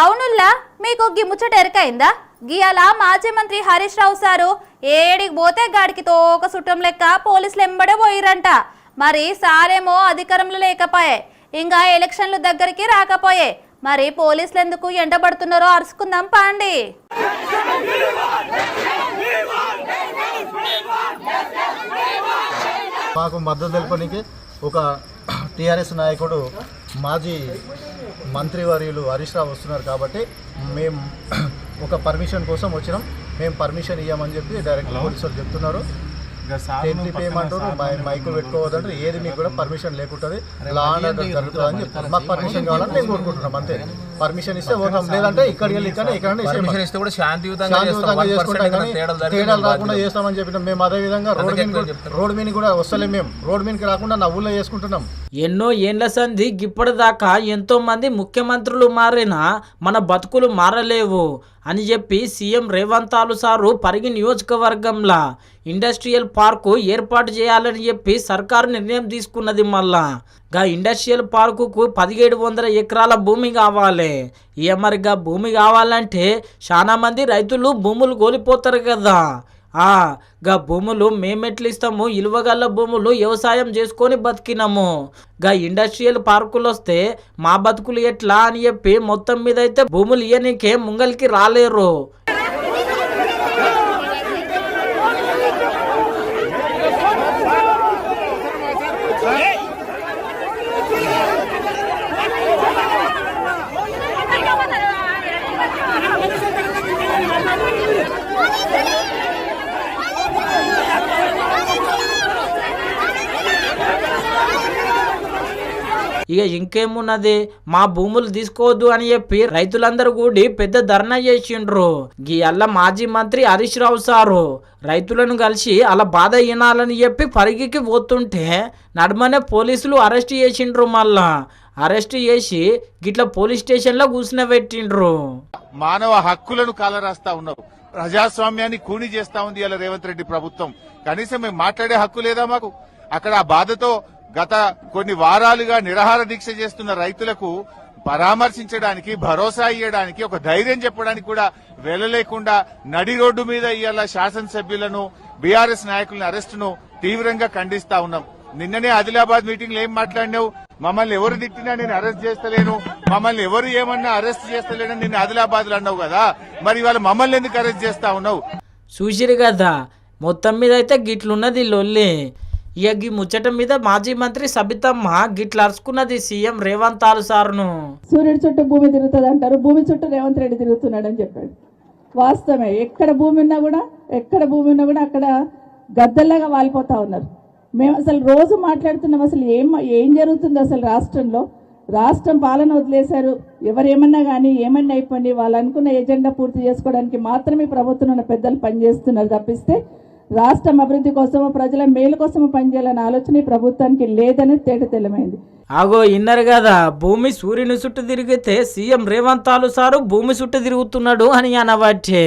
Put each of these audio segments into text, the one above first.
అవునుల్లా మీకు గీ ముచ్చట ఎరకైందా? గియాల మాజీ మంత్రి హరీష్ రావు సారు ఏడికి పోతే గాడికి తోక సుట్టం లెక్క పోలీసులు ఎంబడే పోయిరంట. మరి సారేమో అధికారంలో లేకపోయే, ఇంకా ఎలక్షన్లు దగ్గరికి రాకపోయే, మరి పోలీసులు ఎందుకు ఎండబడుతున్నారో అరుచుకుందాం పాండి. మాకు మద్దతు తెలపడానికి ఒక టీఆర్ఎస్ నాయకుడు మాజీ మంత్రివర్యులు హరీష్ రావు వస్తున్నారు కాబట్టి మేము ఒక పర్మిషన్ కోసం వచ్చినాం. మేము పర్మిషన్ ఇవ్వమని చెప్పి డైరెక్ట్ పోలీసులు చెప్తున్నారు. టెంట్ ఏమంటారు, మైకులు పెట్టుకోవద్దంటే ఏది మీకు కూడా పర్మిషన్ లేకుంటుంది, లా అండ్ ఆర్డర్ జరుగుతుంది అని చెప్తారు. మాకు పర్మిషన్ కావాలని మేము కోరుకుంటున్నాం అంతే. పర్మిషన్ ఇస్తే పోతాం, లేదంటే ఇక్కడికి వెళ్ళి ఇక్కడ శాంతియుతంగా చేసుకుంటాం కానీ తేడాలు రాకుండా చేస్తామని చెప్పినాం. మేము అదే విధంగా రోడ్ మీన్ కూడా వస్తలేం, మేము రోడ్ మీన్కి రాకుండా నా ఊళ్ళో చేసుకుంటున్నాం. ఎన్నో ఏండ్ల సంధి ఇప్పటిదాకా ఎంతో మంది ముఖ్యమంత్రులు మారినా మన బతుకులు మారలేవు అని చెప్పి సీఎం రేవంత్ సారు పరిగి నియోజకవర్గంలో ఇండస్ట్రియల్ పార్కు ఏర్పాటు చేయాలని చెప్పి సర్కారు నిర్ణయం తీసుకున్నది. మళ్ళా గా ఇండస్ట్రియల్ పార్కుకు 1700 ఎకరాల భూమి కావాలి. మరిగా భూమి కావాలంటే చాలా మంది రైతులు భూములు కోల్పోతారు కదా. గా భూములు మేమెట్లు ఇస్తాము, ఇలువగల్ల భూములు వ్యవసాయం చేసుకొని బతికినాము. గా ఇండస్ట్రియల్ పార్కులు వస్తే మా బతుకులు ఎట్లా అని చెప్పి మొత్తం మీద అయితే భూములు ఇయ్యనికే ముంగల్కి రాలేరు. ఇక ఇంకేమున్నది, మా భూములు తీసుకోవద్దు అని చెప్పి రైతులందరూ కూడి పెద్ద ధర్నా చేసిండ్రు. అల్ల మాజీ మంత్రి హరీష్ రావు సారు రైతులను కలిసి అలా బాధ వినాలని చెప్పి పరిగికి పోతుంటే నడుమనే పోలీసులు అరెస్ట్ చేసిండ్రు. మళ్ళా అరెస్ట్ చేసి గిట్ల పోలీస్ స్టేషన్ లో కూర్చునబెట్టిండ్రు. మానవ హక్కులను కాలరాస్తా ఉన్నారు, ప్రజాస్వామ్యాన్ని కూని చేస్తా ఉంది ఇలా రేవంత్ రెడ్డి ప్రభుత్వం. కనీసం మేము మాట్లాడే హక్కు లేదా మాకు? అక్కడ ఆ బాధతో గత కొన్ని వారాలుగా నిరాహార దీక్ష చేస్తున్న రైతులకు పరామర్శించడానికి, భరోసా ఇవ్వడానికి, ఒక ధైర్యం చెప్పడానికి కూడా వెళ్ళలేకుండా నడి రోడ్డు మీద ఇవాళ శాసనసభ్యులను, బీఆర్ఎస్ నాయకులను అరెస్టును తీవ్రంగా ఖండిస్తా ఉన్నాం. నిన్ననే ఆదిలాబాద్ మీటింగ్ లో ఏం మాట్లాడినావు? మమ్మల్ని ఎవరు తిట్టినా నేను అరెస్ట్ చేస్తలేను, మమ్మల్ని ఎవరు ఏమన్నా అరెస్ట్ చేస్తలేనని నిన్న ఆదిలాబాద్ లో అన్నావు కదా, మరి ఇవాళ మమ్మల్ని ఎందుకు అరెస్ట్ చేస్తా ఉన్నావు? చూసిరు కదా, మొత్తం మీద అయితే గిట్లున్నది లొల్లి. ఇక ఈ ముచ్చట మీద మాజీ మంత్రి సబితమ్మ గిట్ల అరుచుకున్నది సీఎం రేవంత్ సారును. సూర్యుడి చుట్టూ భూమి తిరుగుతుంది అంటారు, భూమి చుట్టూ రేవంత్ రెడ్డి తిరుగుతున్నాడు అని చెప్పాడు. వాస్తవమే, ఎక్కడ భూమి ఉన్నా కూడా అక్కడ గద్దల్లాగా వాలిపోతా ఉన్నారు. మేము అసలు రోజు మాట్లాడుతున్నాం, అసలు ఏం జరుగుతుంది అసలు రాష్ట్రంలో. రాష్ట్రం పాలన వదిలేశారు, ఎవరేమన్నా కానీ ఏమన్నా అయిపోయింది, వాళ్ళు అనుకున్న ఎజెండా పూర్తి చేసుకోవడానికి మాత్రమే ప్రభుత్వం ఉన్న పెద్దలు పనిచేస్తున్నారు తప్పిస్తే రాష్ట్రం అభివృద్ధి కోసమో ప్రజల మేలు కోసమో పనిచేయాలనే ఆలోచన ప్రభుత్వానికి లేదని తేటతెల్లమైంది. ఆగో ఇన్నరు కదా, భూమి సూర్యుని చుట్టూ తిరిగితే సీఎం రేవంత్ సారు భూమి చుట్టూ తిరుగుతున్నాడు అని అనబట్టే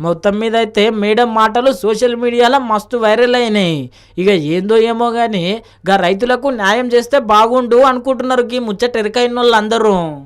మొత్తం మీద అయితే మేడం మాటలు సోషల్ మీడియాలో మస్తు వైరల్ అయినాయి. ఇక ఏందో ఏమో కానీ గా రైతులకు న్యాయం చేస్తే బాగుండు అనుకుంటున్నారు ఈ ముచ్చట ఎరకైన వాళ్ళందరూ.